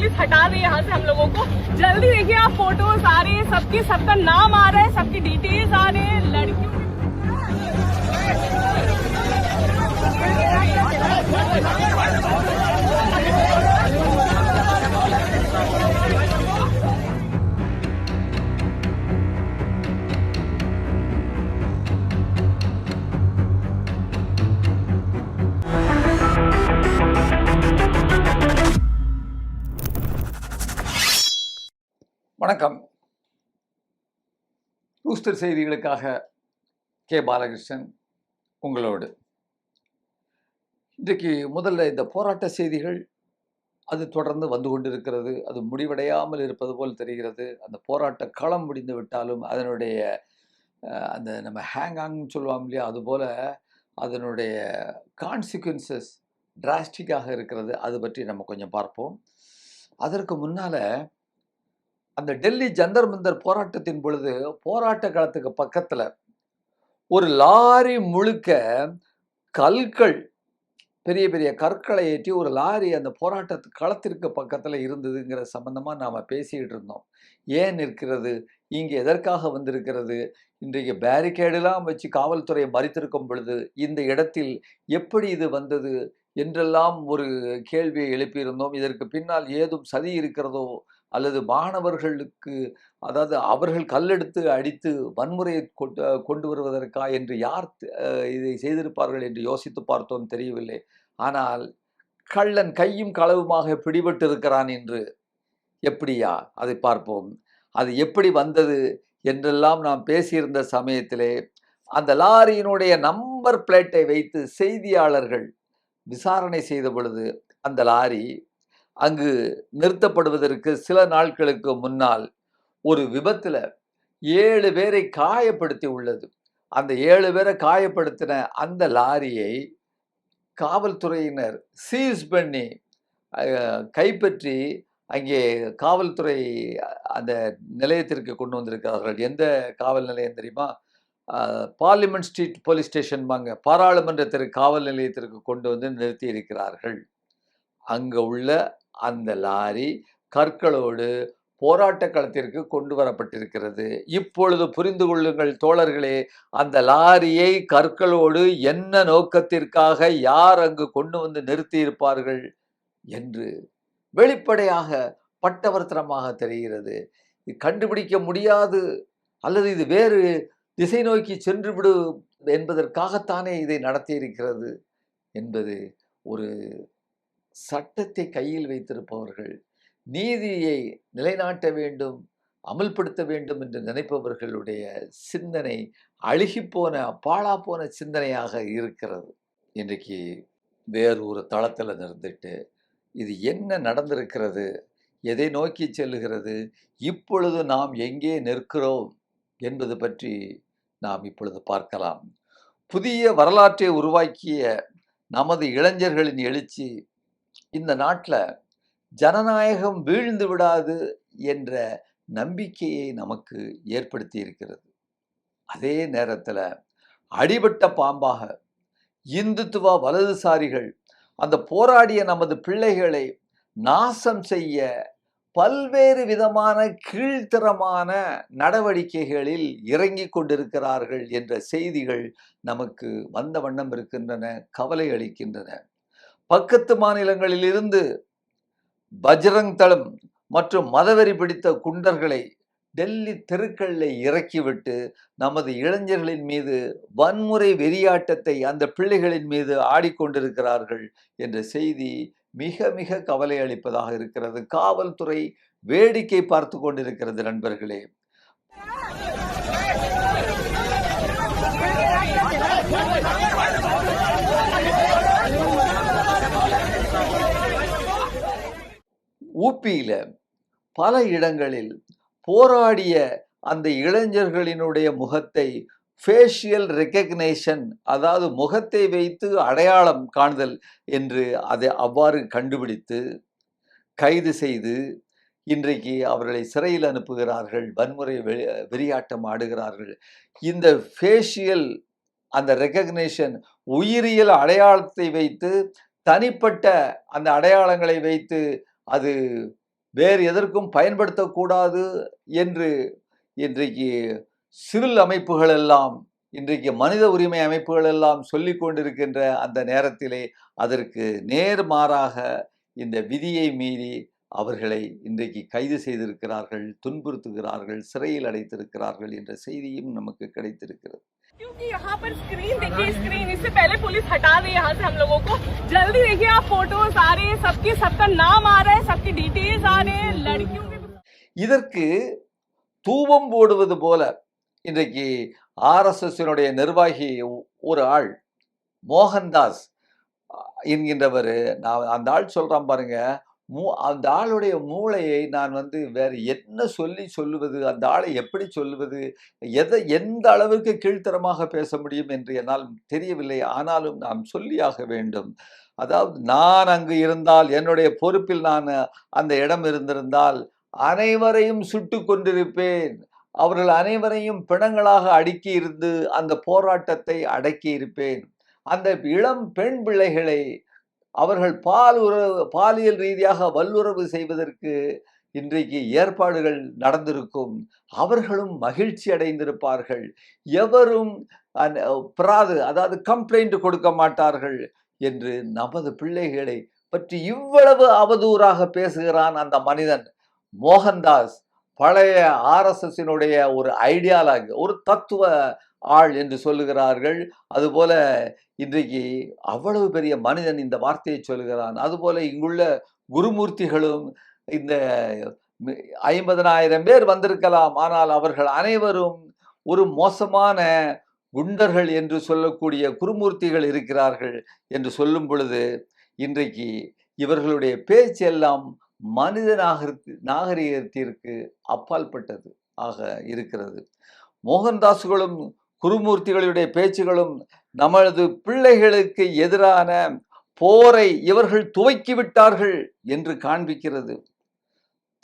Police हटा रही है यहाँ से हम लोगों को। जल्दी देखिए आप फोटोज आ रहे हैं, सबका नाम आ रहा है, सबकी डिटेल्स आ रहे हैं। लड़कियों வணக்கம். ரூஸ்டர் செய்திகளுக்காக கே பாலகிருஷ்ணன் உங்களோடு. இன்றைக்கு முதல்ல இந்த போராட்ட செய்திகள் அது தொடர்ந்து வந்து கொண்டிருக்கிறது. அது முடிவடையாமல் இருப்பது போல் தெரிகிறது. அந்த போராட்ட களம் முடிந்து விட்டாலும் அதனுடைய அந்த நம்ம ஹேங்காங்னு சொல்லுவோம் இல்லையா, அதுபோல் அதனுடைய கான்சிக்வன்சஸ் டிராஸ்டிக்காக இருக்கிறது. அது பற்றி நம்ம கொஞ்சம் பார்ப்போம். அதற்கு முன்னால் அந்த டெல்லி ஜந்தர் மந்தர் போராட்டத்தின் பொழுது போராட்ட களத்துக்கு பக்கத்தில் ஒரு லாரி முழுக்க கற்கள், பெரிய பெரிய கற்களை ஏற்றி ஒரு லாரி அந்த போராட்ட களத்திற்கு பக்கத்தில் இருந்ததுங்கிற சம்பந்தமாக நாம் பேசிக்கிட்டு இருந்தோம். ஏன் இருக்கிறது, இங்கே எதற்காக வந்திருக்கிறது, இன்றைக்கு பேரிகேடெல்லாம் வச்சு காவல்துறையை மறித்திருக்கும் பொழுது இந்த இடத்தில் எப்படி இது வந்தது என்றெல்லாம் ஒரு கேள்வியை எழுப்பியிருந்தோம். இதற்கு பின்னால் ஏதும் சதி இருக்கிறதோ, அல்லது மாணவர்களுக்கு, அதாவது அவர்கள் கல்லெடுத்து அடித்து வன்முறையை கொண்டு வருவதற்கா என்று யார் இதை செய்திருப்பார்கள் என்று யோசித்து பார்த்தோம், தெரியவில்லை. ஆனால் கள்ளன் கையும் களவுமாக பிடிபட்டு இருக்கிறான் என்று எப்படியா, அதை பார்ப்போம். அது எப்படி வந்தது என்றெல்லாம் நாம் பேசியிருந்த சமயத்திலே அந்த லாரியினுடைய நம்பர் பிளேட்டை வைத்து செய்தியாளர்கள் விசாரணை செய்த பொழுது அந்த லாரி அங்கு நிறுத்தப்படுவதற்கு சில நாட்களுக்கு முன்னால் ஒரு விபத்தில் 7 பேரை காயப்படுத்தி உள்ளது. அந்த 7 பேரை காயப்படுத்தின அந்த லாரியை காவல்துறையினர் சீஸ் பண்ணி கைப்பற்றி அங்கே காவல்துறை அந்த நிலையத்திற்கு கொண்டு வந்திருக்கிறார்கள். எந்த காவல் நிலையம் தெரியுமா? பார்லிமெண்ட் ஸ்ட்ரீட் போலீஸ் ஸ்டேஷன் வாங்க, பாராளுமன்றத்திற்கு காவல் நிலையத்திற்கு கொண்டு வந்து நிறுத்தி இருக்கிறார்கள். அங்கே உள்ள அந்த லாரி கற்களோடு போராட்ட களத்திற்கு கொண்டு வரப்பட்டிருக்கிறது. இப்பொழுது புரிந்து கொள்ளுங்கள் தோழர்களே, அந்த லாரியை கற்களோடு என்ன நோக்கத்திற்காக யார் அங்கு கொண்டு வந்து நிறுத்தி இருப்பார்கள் என்று வெளிப்படையாக பட்டவர்த்தனமாக தெரிகிறது. கண்டுபிடிக்க முடியாது, அல்லது இது வேறு திசை நோக்கி சென்று விடு என்பதற்காகத்தானே இதை நடத்தியிருக்கிறது என்பது ஒரு சட்டத்தை கையில் வைத்திருப்பவர்கள், நீதியை நிலைநாட்ட வேண்டும், அமல்படுத்த வேண்டும் என்று நினைப்பவர்களுடைய சிந்தனை அழுகிப்போன பாழாப்போன சிந்தனையாக இருக்கிறது. இன்றைக்கு வேறு ஒரு தளத்தில் இருந்துட்டு இது என்ன நடந்திருக்கிறது, எதை நோக்கி செல்லுகிறது, இப்பொழுது நாம் எங்கே நிற்கிறோம் என்பது பற்றி நாம் இப்பொழுது பார்க்கலாம். புதிய வரலாற்றை உருவாக்கிய நமது இளைஞர்களின் எழுச்சி இந்த நாட்டில் ஜனநாயகம் வீழ்ந்து விடாது என்ற நம்பிக்கையை நமக்கு ஏற்படுத்தி இருக்கிறது. அதே நேரத்தில் அடிபட்ட பாம்பாக இந்துத்துவ வலதுசாரிகள் அந்த போராடிய நமது பிள்ளைகளை நாசம் செய்ய பல்வேறு விதமான கீழ்த்தரமான நடவடிக்கைகளில் இறங்கி கொண்டிருக்கிறார்கள் என்ற செய்திகள் நமக்கு வந்த வண்ணம் இருக்கின்றன, கவலை அளிக்கின்றன. பக்கத்து மாநிலங்களிலிருந்து பஜ்ரங் தளம் மற்றும் மதவெறி பிடித்த குண்டர்களை டெல்லி தெருக்களில் இறக்கிவிட்டு நமது இளைஞர்களின் மீது வன்முறை வெறியாட்டத்தை அந்த பிள்ளைகளின் மீது ஆடிக்கொண்டிருக்கிறார்கள் என்ற செய்தி மிக மிக கவலை அளிப்பதாக இருக்கிறது. காவல்துறை வேடிக்கை பார்த்து கொண்டிருக்கிறது. நண்பர்களே, ஊபியில பல இடங்களில் போராடிய அந்த இளைஞர்களினுடைய முகத்தை ஃபேஷியல் ரெகக்னேஷன், அதாவது முகத்தை வைத்து அடையாளம் காணுதல் என்று அதை அவ்வாறு கண்டுபிடித்து கைது செய்து இன்றைக்கு அவர்களை சிறையில் அனுப்புகிறார்கள், வன்முறை வெறியாட்டம் ஆடுகிறார்கள். இந்த ஃபேஷியல் அந்த ரெகக்னேஷன் உயிரியல் அடையாளத்தை வைத்து, தனிப்பட்ட அந்த அடையாளங்களை வைத்து அது வேறு எதற்கும் பயன்படுத்தக்கூடாது என்று இன்றைக்கு சிவில் அமைப்புகள் எல்லாம், இன்றைக்கு மனித உரிமை அமைப்புகள் எல்லாம் சொல்லிக் கொண்டிருக்கின்ற அந்த நேரத்திலே அதற்கு நேர்மாறாக இந்த விதியை மீறி அவர்களை இன்றைக்கு கைது செய்திருக்கிறார்கள், துன்புறுத்துகிறார்கள், சிறையில் அடைத்திருக்கிறார்கள் என்ற செய்தியும் நமக்கு கிடைத்திருக்கிறது. क्योंकि यहाँ पर स्क्रीन देखिए, स्क्रीन इससे पहले पुलिस हटा रही है यहाँ से हम लोगों को। जल्दी देखिए आप, फोटोज आ रहे हैं, सबका नाम आ रहा है, सबकी डिटेल्स आ रहे हैं, लड़कियों के। இதற்கு தூபம் போடுவது போல இன்றைக்கு ஆர்எஸ்எஸ்னுடைய நிர்வாகி ஒரு ஆள் மோகன்தாஸ் என்கின்றவர், நான் அந்த ஆள் சொல்றான் பாருங்க, அந்த ஆளுடைய மூளையை நான் வேற என்ன சொல்லுவது, அந்த ஆளை எப்படி சொல்லுவது, எந்த அளவுக்கு கீழ்த்தரமாக பேச முடியும் என்று என்னால் தெரியவில்லை. ஆனாலும் நாம் சொல்லியாக வேண்டும். அதாவது நான் அங்கு இருந்தால், என்னுடைய பொறுப்பில் நான் அந்த இடம் இருந்திருந்தால் அனைவரையும் சுட்டு கொண்டிருப்பேன். அவர்கள் அனைவரையும் பிணங்களாக அடுக்கி இருந்து அந்த போராட்டத்தை அடக்கி இருப்பேன். அந்த இளம் பெண் பிள்ளைகளை அவர்கள் பாலியல் ரீதியாக வல்லுறவு செய்வதற்கு இன்றைக்கு ஏற்பாடுகள் நடந்திருக்கும். அவர்களும் மகிழ்ச்சி அடைந்திருப்பார்கள். எவரும் அதாவது கம்ப்ளைண்ட் கொடுக்க மாட்டார்கள் என்று நமது பிள்ளைகளை பற்றி இவ்வளவு அவதூறாக பேசுகிறான் அந்த மனிதன் மோகன்தாஸ். பழைய ஆர்எஸ்எஸ்னுடைய ஒரு ஐடியாலஜி, ஒரு தத்துவ ஆள் என்று சொல்லுகிறார்கள். அதுபோல இன்றைக்கு அவ்வளவு பெரிய மனிதன் இந்த வார்த்தையை சொல்லுகிறான். அதுபோல இங்குள்ள குருமூர்த்திகளும் இந்த 50,000 பேர் வந்திருக்கலாம், ஆனால் அவர்கள் அனைவரும் ஒரு மோசமான குண்டர்கள் என்று சொல்லக்கூடிய குருமூர்த்திகள் இருக்கிறார்கள் என்று சொல்லும் பொழுது இன்றைக்கு இவர்களுடைய பேச்செல்லாம் மனித நாகரிகத்திற்கு அப்பாற்பட்டது ஆக இருக்கிறது. மோகன்தாஸ்களும் குருமூர்த்திகளுடைய பேச்சுகளும் நமது பிள்ளைகளுக்கு எதிரான போரை இவர்கள் துவக்கிவிட்டார்கள் என்று காண்பிக்கிறது.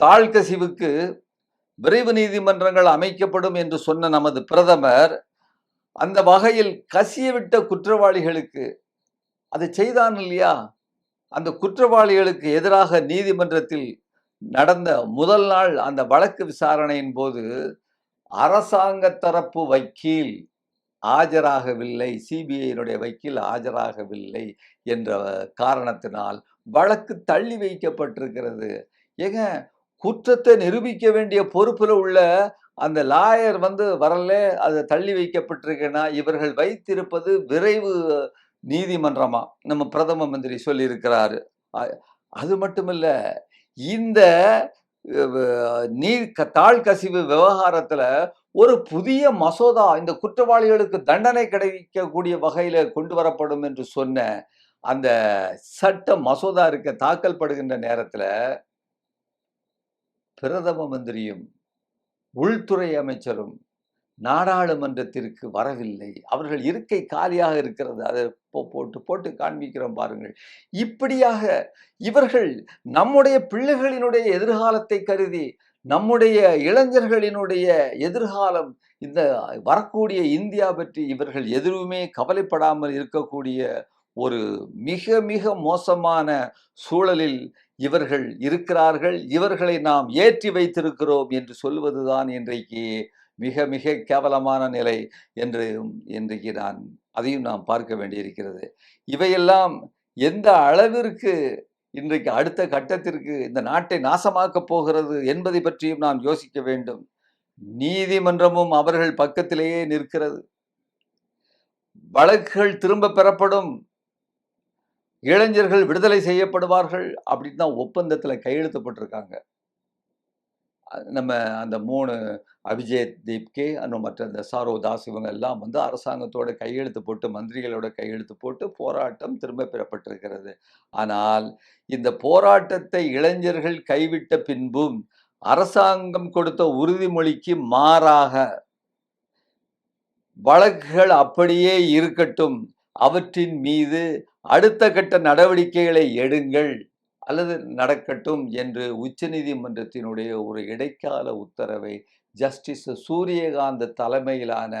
தாழ்கசிவுக்கு விரைவு நீதிமன்றங்கள் அமைக்கப்படும் என்று சொன்ன நமது பிரதமர் அந்த வகையில் கசியவிட்ட குற்றவாளிகளுக்கு அதை செய்தான் இல்லையா? அந்த குற்றவாளிகளுக்கு எதிராக நீதிமன்றத்தில் நடந்த முதல் நாள் அந்த வழக்கு விசாரணையின் போது அரசாங்க தரப்பு வக்கீல் ஆஜராகவில்லை, சிபிஐனுடைய வக்கீல் ஆஜராகவில்லை என்ற காரணத்தினால் வழக்கு தள்ளி வைக்கப்பட்டிருக்கிறது. ஏங்க, குற்றத்தை நிரூபிக்க வேண்டிய பொறுப்பில் உள்ள அந்த லாயர் வரல, அது தள்ளி வைக்கப்பட்டிருக்குன்னா இவர்கள் வைத்திருப்பது விரைவு நீதிமன்றமா நம்ம பிரதம மந்திரி சொல்லியிருக்கிறாரு. அது மட்டுமில்ல, இந்த தாழ்கசிவு விவகாரத்துல ஒரு புதிய மசோதா இந்த குற்றவாளிகளுக்கு தண்டனை கிடைக்கக்கூடிய வகையில கொண்டு வரப்படும் என்று சொன்ன அந்த சட்ட மசோதா தாக்கல் படுகின்ற நேரத்துல பிரதம மந்திரியும் உள்துறை அமைச்சரும் நாடாளுமன்றத்திற்கு வரவில்லை. அவர்கள் இருக்கை காலியாக இருக்கிறது. அதை போட்டு காண்பிக்கிறோம் பாருங்கள். இப்படியாக இவர்கள் நம்முடைய பிள்ளைகளினுடைய எதிர்காலத்தை கருதி, நம்முடைய இளைஞர்களினுடைய எதிர்காலம், இந்த வரக்கூடிய இந்தியா பற்றி இவர்கள் எதுவுமே கவலைப்படாமல் இருக்கக்கூடிய ஒரு மிக மிக மோசமான சூழலில் இவர்கள் இருக்கிறார்கள். இவர்களை நாம் ஏற்றி வைத்திருக்கிறோம் என்று சொல்வதுதான் இன்றைக்கு மிக மிக கேவலமான நிலை என்று இன்றைக்கு அதையும் நாம் பார்க்க வேண்டியிருக்கிறது. இவையெல்லாம் எந்த அளவிற்கு இன்றைக்கு அடுத்த கட்டத்திற்கு இந்த நாட்டை நாசமாக்கப் போகிறது என்பதை பற்றியும் நாம் யோசிக்க வேண்டும். நீதிமன்றமும் அவர்கள் பக்கத்திலேயே நிற்கிறது. வழக்குகள் திரும்ப பெறப்படும், இளைஞர்கள் விடுதலை செய்யப்படுவார்கள் அப்படின்னு தான் ஒப்பந்தத்தில் கையெழுத்தப்பட்டிருக்காங்க. நம்ம அந்த 3 அபிஜித் தீப்கே மற்ற அந்த சாரோ தாஸ் இவங்க எல்லாம் அரசாங்கத்தோட கையெழுத்து போட்டு, மந்திரிகளோட கையெழுத்து போட்டு போராட்டம் திரும்ப பெறப்பட்டிருக்கிறது. ஆனால் இந்த போராட்டத்தை இளைஞர்கள் கைவிட்ட பின்பும் அரசாங்கம் கொடுத்த உறுதிமொழிக்கு மாறாக வழக்குகள் அப்படியே இருக்கட்டும், அவற்றின் மீது அடுத்த கட்ட நடவடிக்கைகளை எடுங்கள் அல்லது நடக்கட்டும் என்று உச்சநீதிமன்றத்தினுடைய ஒரு இடைக்கால உத்தரவை ஜஸ்டிஸ் சூரியகாந்த் தலைமையிலான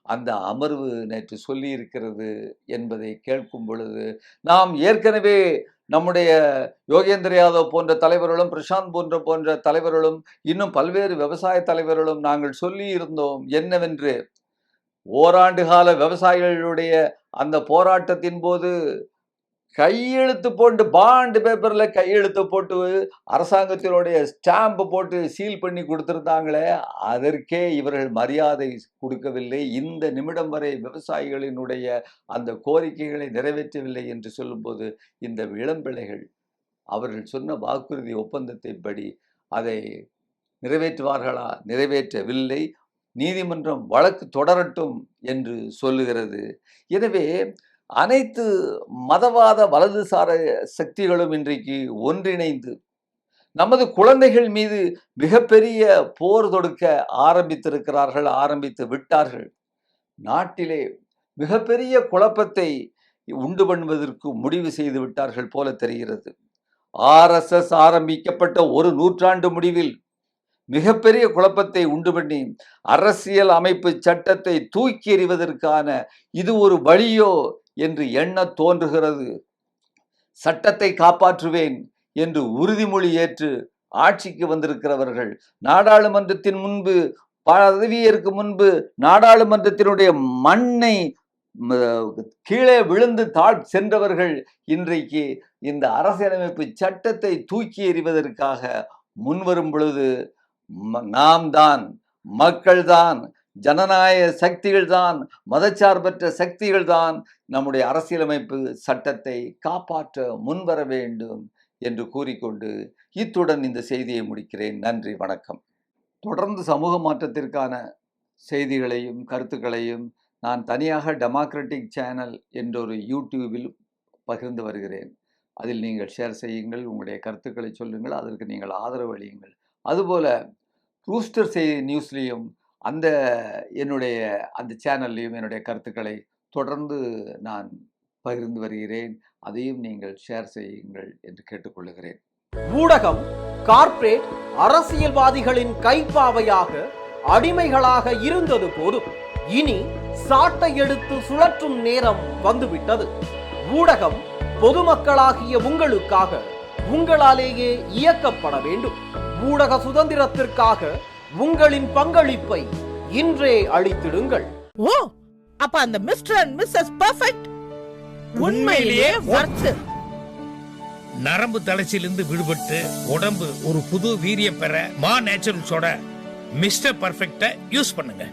அந்த அமர்வு நேற்று சொல்லியிருக்கிறது என்பதை கேட்கும் பொழுது, நாம் ஏற்கனவே நம்முடைய யோகேந்திர யாதவ் போன்ற தலைவர்களும், பிரசாந்த் போன்ற தலைவர்களும், இன்னும் பல்வேறு விவசாய தலைவர்களும் நாங்கள் சொல்லி இருந்தோம் என்னவென்று, ஓராண்டு கால விவசாயிகளுடைய அந்த போராட்டத்தின் போது கையெழுத்து போட்டு பாண்ட் பேப்பர்ல கையெழுத்து போட்டு அரசாங்கத்தினுடைய ஸ்டாம்ப் போட்டு சீல் பண்ணி கொடுத்திருந்தாங்களே, அதற்கே இவர்கள் மரியாதை கொடுக்கவில்லை. இந்த நிமிடம் வரை விவசாயிகளினுடைய அந்த கோரிக்கைகளை நிறைவேற்றவில்லை என்று சொல்லும்போது, இந்த இளம்பிள்ளைகள் அவர்கள் சொன்ன வாக்குறுதி ஒப்பந்தத்தை படி அதை நிறைவேற்றுவார்களா? நிறைவேற்றவில்லை. நீதிமன்றம் வழக்கு தொடரட்டும் என்று சொல்லுகிறது. எனவே அனைத்து மதவாத வலதுசார சக்திகளும் இன்றைக்கு ஒன்றிணைந்து நமது குழந்தைகள் மீது மிகப்பெரிய போர் தொடுக்க ஆரம்பித்து விட்டார்கள். நாட்டிலே மிகப்பெரிய குழப்பத்தை உண்டு பண்ணுவதற்கு முடிவு செய்து விட்டார்கள் போல தெரிகிறது. RSS ஆரம்பிக்கப்பட்ட ஒரு நூற்றாண்டு முடிவில் மிகப்பெரிய குழப்பத்தை உண்டு பண்ணி அரசியல் அமைப்பு சட்டத்தை தூக்கி எறிவதற்கான இது ஒரு வழியோ என்று எண்ண தோன்றுகிறது. சட்டத்தை காப்பாற்றுவேன் என்று உறுதிமொழி ஏற்று ஆட்சிக்கு வந்திருக்கிறவர்கள் நாடாளுமன்றத்தின் முன்பு பதவியேற்கு முன்பு நாடாளுமன்றத்தினுடைய மண்ணை கீழே விழுந்து சென்றவர்கள் இன்றைக்கு இந்த அரசியலமைப்பு சட்டத்தை தூக்கி எறிவதற்காக முன்வரும் பொழுது, நாம் தான், மக்கள்தான், ஜனநாயக சக்திகள் தான், மதச்சார்பற்ற சக்திகள் தான் நம்முடைய அரசியலமைப்பு சட்டத்தை காப்பாற்ற முன்வர வேண்டும் என்று கூறிக்கொண்டு இத்துடன் இந்த செய்தியை முடிக்கிறேன். நன்றி, வணக்கம். தொடர்ந்து சமூக மாற்றத்திற்கான செய்திகளையும் கருத்துக்களையும் நான் தனியாக டெமோக்ராட்டிக் சேனல் என்ற ஒரு யூடியூபில் பகிர்ந்து வருகிறேன். அதில் நீங்கள் ஷேர் செய்யுங்கள், உங்களுடைய கருத்துக்களை சொல்லுங்கள், அதற்கு நீங்கள் ஆதரவு அளியுங்கள். அதுபோல ரூஸ்டர் நியூஸ்லேயும் என்னுடைய அந்த சேனல்லையும் என்னுடைய கருத்துக்களை தொடர்ந்து நான் பகிர்ந்து வருகிறேன். அதையும் நீங்கள் ஷேர் செய்யுங்கள் என்று கேட்டுக்கொள்கிறேன். ஊடகம் கார்ப்பரேட் அரசியல்வாதிகளின் கைப்பாவையாக அடிமைகளாக இருந்தது போதும். இனி சாட்டை எடுத்து சுழற்றும் நேரம் வந்துவிட்டது. ஊடகம் பொதுமக்களாகிய உங்களுக்காக, உங்களாலேயே இயக்கப்பட வேண்டும். ஊடக சுதந்திரத்திற்காக உங்களின் பங்களிப்பை இன்றே அளித்திடுங்கள். ஓ, அப்ப அந்த மிஸ்டர் அண்ட் மிஸ்ஸஸ் பெர்ஃபெக்ட் உண்மையிலேயே வர்த். நரம்பு தளர்ச்சியிலிருந்து விடுபட்டு உடம்பு ஒரு புது வீரியம் பெற மா நேச்சுரல்ஸோட மிஸ்டர் பெர்ஃபெக்ட்டை யூஸ் பண்ணுங்க.